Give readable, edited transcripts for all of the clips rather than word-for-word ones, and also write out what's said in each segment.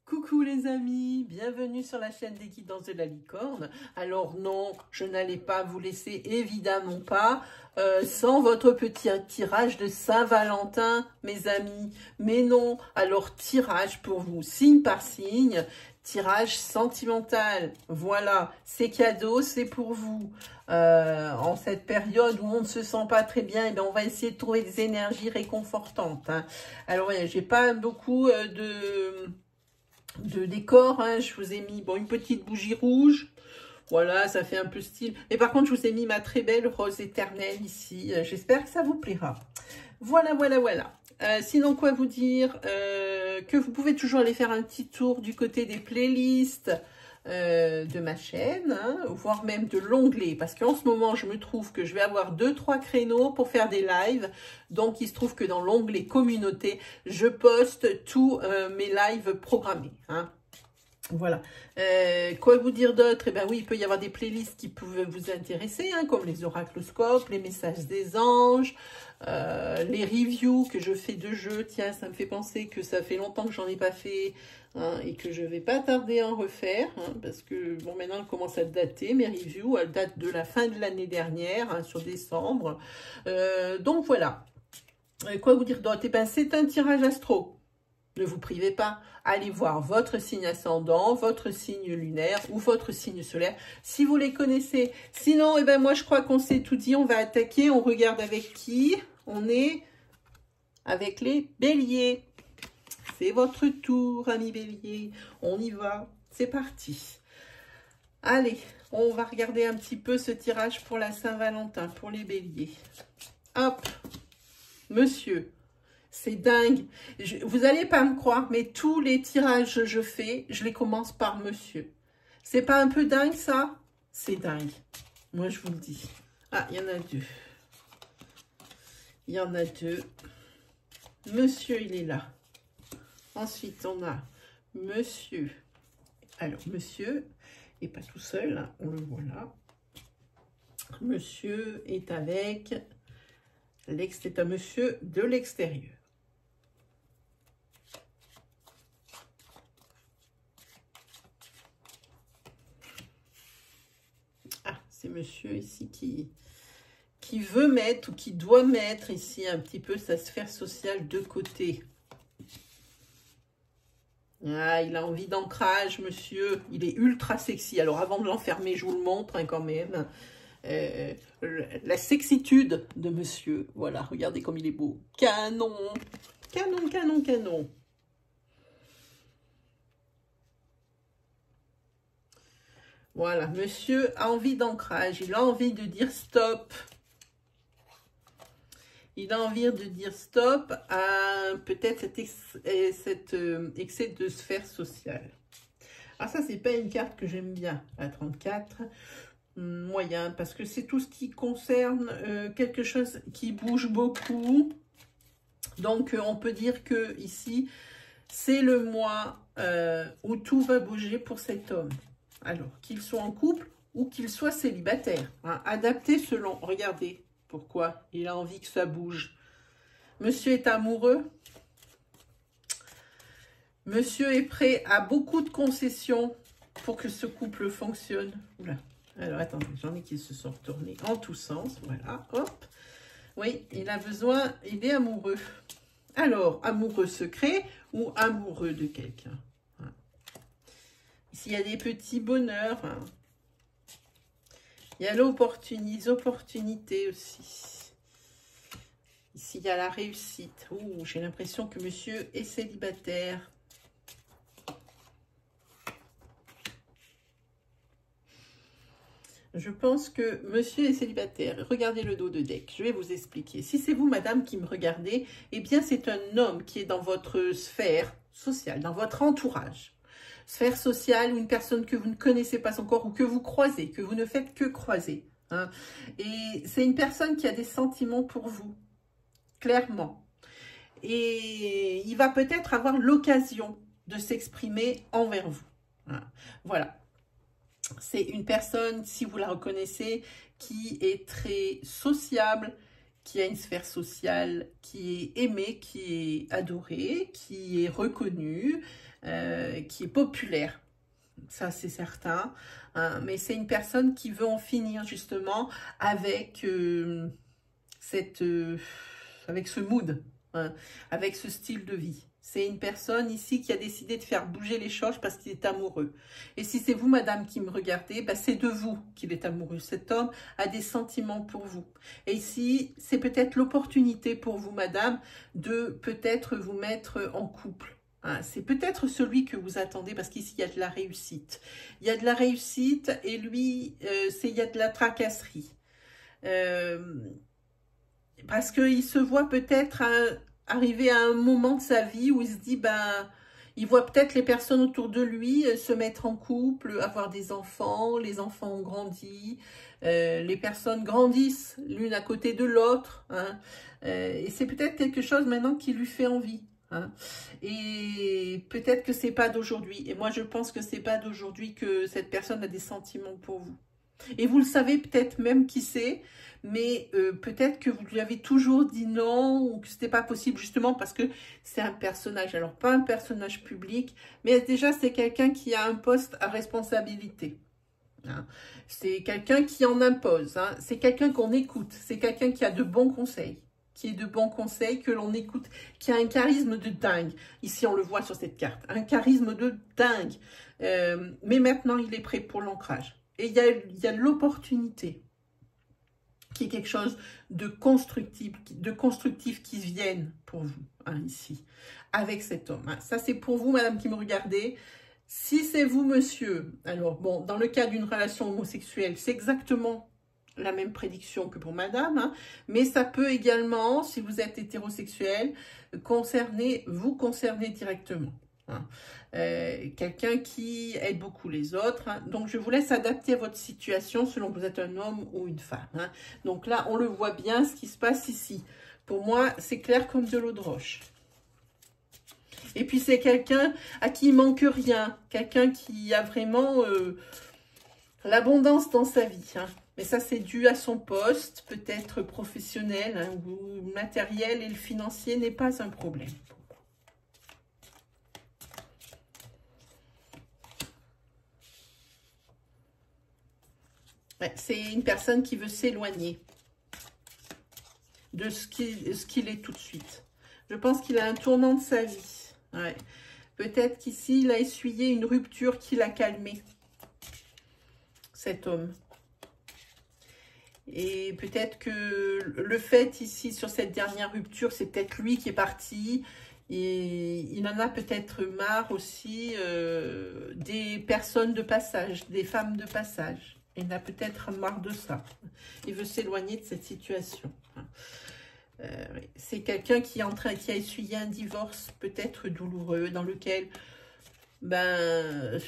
Coucou les amis, bienvenue sur la chaîne des guidances de la licorne. Alors non, je n'allais pas vous laisser, évidemment pas, sans votre petit tirage de Saint-Valentin, mes amis. Mais non, alors tirage pour vous, signe par signe, tirage sentimental. Voilà, c'est cadeau, c'est pour vous. En cette période où on ne se sent pas très bien, eh bien, on va essayer de trouver des énergies réconfortantes. Hein. Alors, ouais, j'ai pas beaucoup de décor, hein. Je vous ai mis une petite bougie rouge, voilà, ça fait un peu style, mais par contre je vous ai mis ma très belle rose éternelle ici, j'espère que ça vous plaira. Voilà. Sinon quoi vous dire, que vous pouvez toujours aller faire un petit tour du côté des playlists de ma chaîne, hein, voire même de l'onglet, parce qu'en ce moment je me trouve que je vais avoir 2-3 créneaux pour faire des lives, donc il se trouve que dans l'onglet communauté je poste tous mes lives programmés, hein. Voilà. Quoi vous dire d'autre? Eh bien oui, il peut y avoir des playlists qui peuvent vous intéresser, hein, comme les oracloscopes, les messages des anges, les reviews que je fais de jeux. Tiens, ça me fait penser que ça fait longtemps que j'en ai pas fait, hein, et que je vais pas tarder à en refaire, hein, parce que bon, maintenant elles commencent à dater, mes reviews, elles datent de la fin de l'année dernière, hein, sur décembre. Donc voilà. Quoi vous dire d'autre? Eh bien, c'est un tirage astro. Ne vous privez pas, allez voir votre signe ascendant, votre signe lunaire ou votre signe solaire, si vous les connaissez. Sinon, eh ben moi, je crois qu'on s'est tout dit, on va attaquer, on regarde avec qui? On est avec les béliers. C'est votre tour, amis béliers. On y va, c'est parti. Allez, on va regarder un petit peu ce tirage pour la Saint-Valentin, pour les béliers. Hop, monsieur. C'est dingue. Vous n'allez pas me croire, mais tous les tirages que je fais, je les commence par monsieur. C'est pas un peu dingue, ça? C'est dingue. Moi, je vous le dis. Ah, il y en a deux. Il y en a deux. Monsieur, il est là. Ensuite, on a monsieur. Alors, monsieur n'est pas tout seul, hein, on le voit là. Monsieur est avec... C'est un monsieur de l'extérieur. C'est monsieur ici qui veut mettre ou qui doit mettre ici un petit peu sa sphère sociale de côté. Ah, il a envie d'ancrage, monsieur. Il est ultra sexy. Alors, avant de l'enfermer, je vous le montre, hein, quand même. La sexitude de monsieur. Voilà, regardez comme il est beau. Canon. Canon, canon, canon. Voilà, monsieur a envie d'ancrage, il a envie de dire stop. Il a envie de dire stop à peut-être cet excès de sphère sociale. Alors ça, c'est pas une carte que j'aime bien, la 34, moyen, parce que c'est tout ce qui concerne quelque chose qui bouge beaucoup. Donc, on peut dire que ici, c'est le mois où tout va bouger pour cet homme. Alors, qu'il soit en couple ou qu'il soit célibataire. Hein, adapté selon... Regardez pourquoi il a envie que ça bouge. Monsieur est amoureux. Monsieur est prêt à beaucoup de concessions pour que ce couple fonctionne. Oula. Alors, attendez, j'en ai qui se sont retournés en tous sens. Voilà, hop. Oui, il a besoin... Il est amoureux. Alors, amoureux secret ou amoureux de quelqu'un? Ici, il y a des petits bonheurs. Hein. Il y a les opportunités aussi. Ici, il y a la réussite. Ouh, j'ai l'impression que monsieur est célibataire. Je pense que monsieur est célibataire. Regardez le dos de deck. Je vais vous expliquer. Si c'est vous, madame, qui me regardez, eh bien, c'est un homme qui est dans votre sphère sociale, dans votre entourage. Sphère sociale ou une personne que vous ne connaissez pas encore ou que vous croisez, que vous ne faites que croiser. Hein. Et c'est une personne qui a des sentiments pour vous, clairement. Et il va peut-être avoir l'occasion de s'exprimer envers vous. Hein. Voilà. C'est une personne, si vous la reconnaissez, qui est très sociable, qui a une sphère sociale, qui est aimée, qui est adorée, qui est reconnue, qui est populaire. Ça, c'est certain. Hein, mais c'est une personne qui veut en finir justement avec, avec ce mood, hein, avec ce style de vie. C'est une personne ici qui a décidé de faire bouger les choses parce qu'il est amoureux. Et si c'est vous, madame, qui me regardez, bah, c'est de vous qu'il est amoureux. Cet homme a des sentiments pour vous. Et ici, c'est peut-être l'opportunité pour vous, madame, de peut-être vous mettre en couple. Hein, c'est peut-être celui que vous attendez parce qu'ici, il y a de la réussite. Il y a de la réussite et lui, il y a de la tracasserie. Parce qu'il se voit peut-être arriver à un moment de sa vie où il se dit, ben, il voit peut-être les personnes autour de lui se mettre en couple, avoir des enfants, les enfants ont grandi, les personnes grandissent l'une à côté de l'autre, hein, et c'est peut-être quelque chose maintenant qui lui fait envie. Hein. Et peut-être que c'est pas d'aujourd'hui. Et moi, je pense que c'est pas d'aujourd'hui que cette personne a des sentiments pour vous. Et vous le savez peut-être même qui c'est, mais peut-être que vous lui avez toujours dit non ou que c'était pas possible justement parce que c'est un personnage. Alors, pas un personnage public, mais déjà, c'est quelqu'un qui a un poste à responsabilité. Hein. C'est quelqu'un qui en impose. Hein. C'est quelqu'un qu'on écoute. C'est quelqu'un qui a de bons conseils. Qui est de bons conseils, que l'on écoute, qui a un charisme de dingue. Ici, on le voit sur cette carte. Un charisme de dingue. Mais maintenant, il est prêt pour l'ancrage. Et il y a l'opportunité qui est quelque chose de constructif qui vienne pour vous, hein, ici, avec cet homme. Hein. Ça, c'est pour vous, madame, qui me regardez. Si c'est vous, monsieur, alors, bon, dans le cas d'une relation homosexuelle, c'est exactement la même prédiction que pour madame, hein, mais ça peut également, si vous êtes hétérosexuel, vous concerner directement. Hein. Quelqu'un qui aide beaucoup les autres. Hein. Donc, je vous laisse adapter à votre situation selon que vous êtes un homme ou une femme. Hein. Donc là, on le voit bien, ce qui se passe ici. Pour moi, c'est clair comme de l'eau de roche. Et puis, c'est quelqu'un à qui il manque rien. Quelqu'un qui a vraiment l'abondance dans sa vie. Hein. Mais ça, c'est dû à son poste, peut-être professionnel, hein, ou matériel, et le financier n'est pas un problème. C'est une personne qui veut s'éloigner de ce qu'il est tout de suite. Je pense qu'il a un tournant de sa vie. Ouais. Peut-être qu'ici, il a essuyé une rupture qui l'a calmé, cet homme. Et peut-être que le fait ici, sur cette dernière rupture, c'est peut-être lui qui est parti. Et il en a peut-être marre aussi des personnes de passage, des femmes de passage. Il a peut-être marre de ça. Il veut s'éloigner de cette situation. C'est quelqu'un qui a essuyé un divorce peut-être douloureux, dans lequel ben,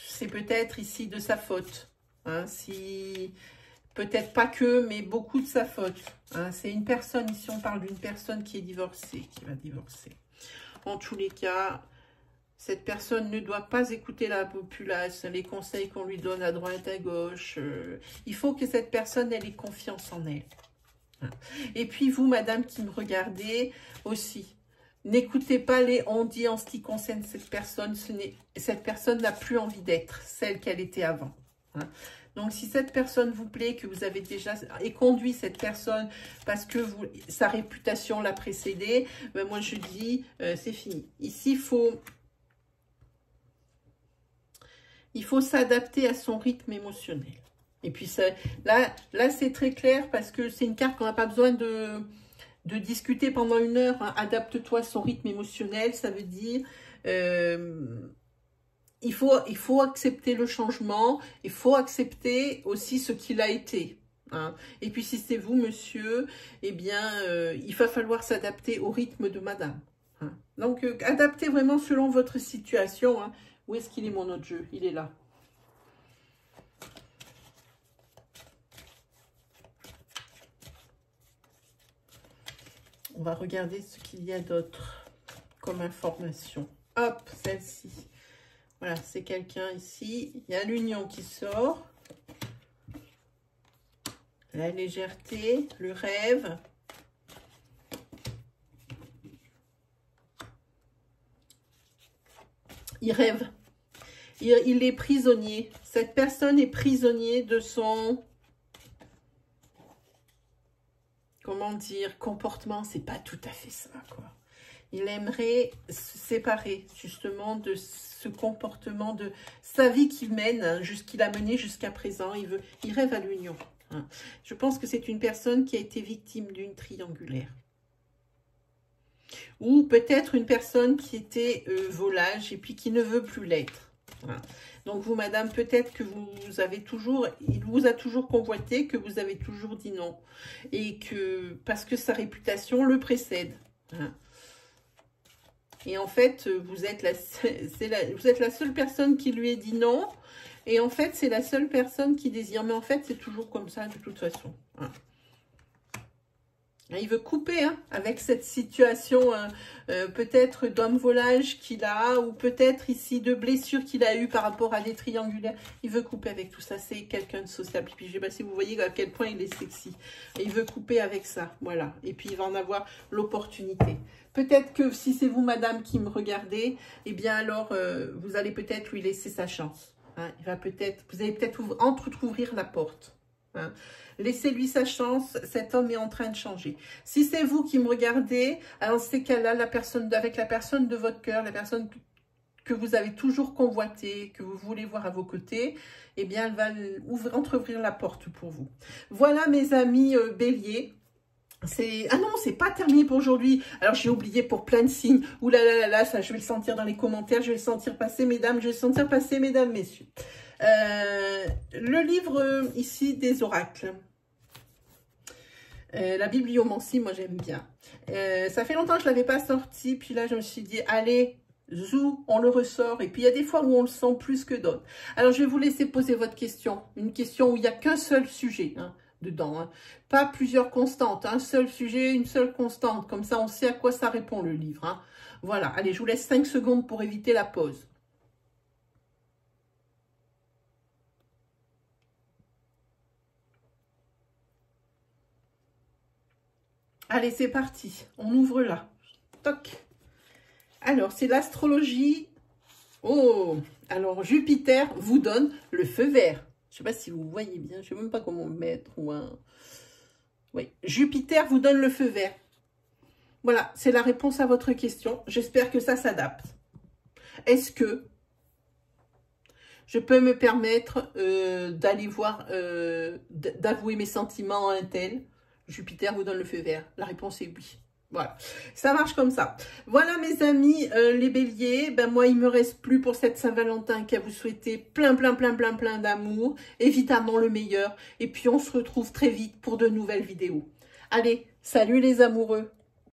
c'est peut-être ici de sa faute. Hein, si, peut-être pas que, mais beaucoup de sa faute. Hein, c'est une personne, ici on parle d'une personne qui est divorcée, qui va divorcer. En tous les cas, cette personne ne doit pas écouter la populace, les conseils qu'on lui donne à droite, à gauche. Il faut que cette personne ait confiance en elle. Et puis vous, madame, qui me regardez aussi, n'écoutez pas les on-dit en ce qui concerne cette personne. Cette personne n'a plus envie d'être celle qu'elle était avant. Hein. Donc, si cette personne vous plaît, que vous avez déjà conduit cette personne parce que sa réputation l'a précédée, ben moi, je dis, c'est fini. Ici, il faut s'adapter à son rythme émotionnel. Et puis, là c'est très clair parce que c'est une carte qu'on n'a pas besoin de discuter pendant 1 heure. Hein. Adapte-toi à son rythme émotionnel, ça veut dire... il faut accepter le changement, il faut accepter aussi ce qu'il a été. Hein. Et puis si c'est vous, monsieur, eh bien, il va falloir s'adapter au rythme de madame. Hein. Donc, adaptez vraiment selon votre situation. Hein. Où est-ce qu'il est mon autre jeu? Il est là. On va regarder ce qu'il y a d'autre comme information. Hop, celle-ci. Voilà, c'est quelqu'un ici. Il y a l'union qui sort. La légèreté, le rêve. Il rêve. Il est prisonnier. Cette personne est prisonnier de son... Comment dire, comportement, c'est pas tout à fait ça, quoi. Il aimerait se séparer, justement, de ce comportement, de sa vie qu'il mène, hein, qu'il a mené jusqu'à présent. Il rêve à l'union. Hein. Je pense que c'est une personne qui a été victime d'une triangulaire. Ou peut-être une personne qui était volage et puis qui ne veut plus l'être. Voilà. Donc vous, madame, peut-être que vous avez toujours, il vous a toujours convoité, que vous avez toujours dit non. Et que, parce que sa réputation le précède. Hein. Et en fait, vous êtes la seule personne qui lui ait dit non. Et en fait, c'est la seule personne qui désire. Mais en fait, c'est toujours comme ça, de toute façon. Hein. Il veut couper hein, avec cette situation peut-être d'homme volage qu'il a ou peut-être ici de blessures qu'il a eues par rapport à des triangulaires. Il veut couper avec tout ça. C'est quelqu'un de sociable. Puis je sais pas si vous voyez à quel point il est sexy. Et il veut couper avec ça. Voilà. Et puis il va en avoir l'opportunité. Peut-être que si c'est vous, madame, qui me regardez, eh bien alors vous allez peut-être lui laisser sa chance. Hein. Vous allez peut-être entre-ouvrir la porte. Hein. Laissez-lui sa chance, cet homme est en train de changer. Si c'est vous qui me regardez, alors c'est cas-là, avec la personne de votre cœur, la personne que vous avez toujours convoitée, que vous voulez voir à vos côtés, eh bien, elle va entre-ouvrir la porte pour vous. Voilà, mes amis béliers. Ah non, c'est pas terminé pour aujourd'hui. Alors, j'ai oublié pour plein de signes. Ouh là là là là, ça, je vais le sentir dans les commentaires. Je vais le sentir passer, mesdames. Je vais le sentir passer, mesdames, messieurs. Le livre ici des oracles. La bibliomancie, moi j'aime bien. Ça fait longtemps que je ne l'avais pas sorti, puis là je me suis dit, allez, zou, on le ressort. Et puis il y a des fois où on le sent plus que d'autres. Alors je vais vous laisser poser votre question. Une question où il n'y a qu'un seul sujet hein, dedans. Hein. Pas plusieurs constantes, un seul sujet, une seule constante. Comme ça on sait à quoi ça répond le livre. Hein. Voilà, allez, je vous laisse 5 secondes pour éviter la pause. Allez, c'est parti. On ouvre là. Toc. Alors, c'est l'astrologie. Oh, alors Jupiter vous donne le feu vert. Je ne sais pas si vous voyez bien. Je ne sais même pas comment le mettre. Oui, Jupiter vous donne le feu vert. Voilà, c'est la réponse à votre question. J'espère que ça s'adapte. Est-ce que je peux me permettre d'aller voir, d'avouer mes sentiments à un tel? Jupiter vous donne le feu vert. La réponse est oui. Voilà, ça marche comme ça. Voilà mes amis, les béliers. Ben moi, il me reste plus pour cette Saint-Valentin qu'à vous souhaiter plein d'amour. Évidemment le meilleur. Et puis on se retrouve très vite pour de nouvelles vidéos. Allez, salut les amoureux.